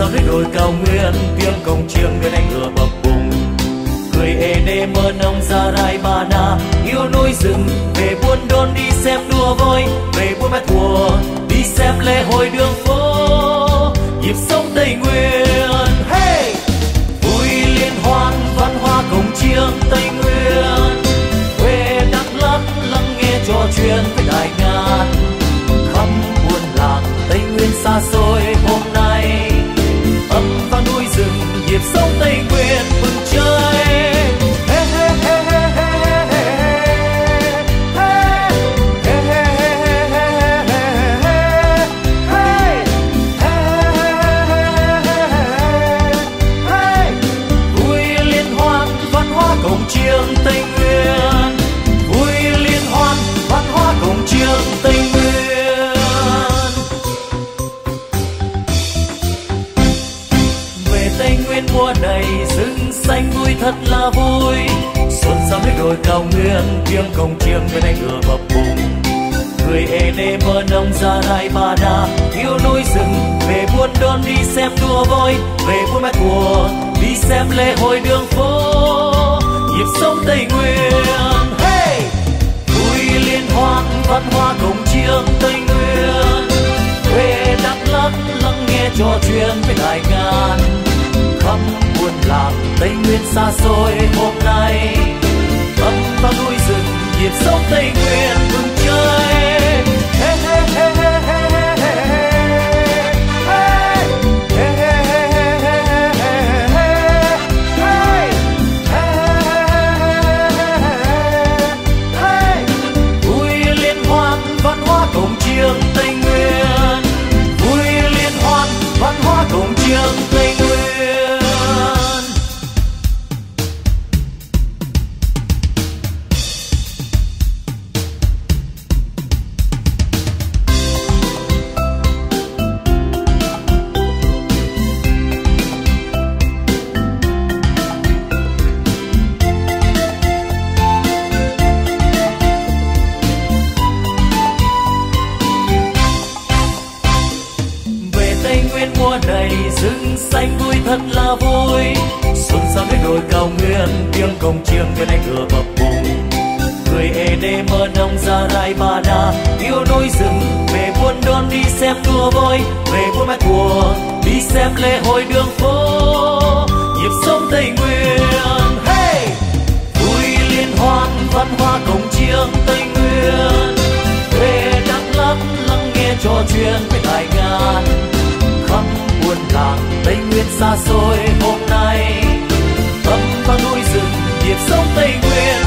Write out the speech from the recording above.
sao núi đồi cao nguyên, tiếng cồng chiêng bên anh ngựa bập bùng. Cười ê đê mơ nông ra rai ba na, yêu núi rừng về buôn đôn đi xem đua voi, về buôn mét thùa đi xem lễ hội đường phố, nhịp sống Tây Nguyên. Hey! Vui liên hoan văn hóa cồng chiêng Tây Nguyên, quê Đắk Lắk lắng nghe trò chuyện với đại ngàn, khắp buôn làng Tây Nguyên xa xôi hôm nay, ấm vang núi rừng nhịp sống Tây Nguyên mừng chơi. Chiêng Tây Nguyên, vui liên hoan văn hóa cồng chiêng Tây Nguyên. Về Tây Nguyên mùa này rừng xanh vui thật là vui, xuân sang núi đồi cao nguyên, tiếng cồng chiêng bên anh ngựa bập bùng. Người ê đê mơ nông ra rai ba na, yêu núi rừng về buôn đôn đi xem đua voi, về buôn mét thùa đi xem lễ hội đường phố, nhịp sống Tây Nguyên. Hey! Vui liên hoan văn hóa cồng chiêng Tây Nguyên, quê Đắk Lắk lắng nghe trò chuyện với đại ngàn, khắp buôn làng Tây Nguyên xa xôi hôm nay, ấm vang núi rừng nhịp sống Tây Nguyên mừng chơi. Hey, hey, hey, hey, hey, hey, hey. Hey! Hey, hey, hey, hey, hey, hey, hey. Vui liên hoan văn hóa cồng chiêng Tây Nguyên, vui liên hoan văn hóa cồng chiêng Tây Nguyên. Mùa này rừng xanh vui thật là vui, xuân sang núi đồi cao nguyên, tiếng cồng chiêng bên anh ngựa bập bùng. Người ê đê mơ nông ra rai ba na, yêu núi rừng về buôn đôn đi xem đua voi, về buôn mét thùa đi xem lễ hội đường phố, nhịp sống Tây Nguyên. Hey! Vui liên hoan văn hóa cồng chiêng Tây Nguyên, quê Đắk Lắk lắng nghe trò chuyện với đại ngàn, khắp buôn làng Tây Nguyên xa xôi hôm nay, ấm vang núi rừng nhịp sống Tây Nguyên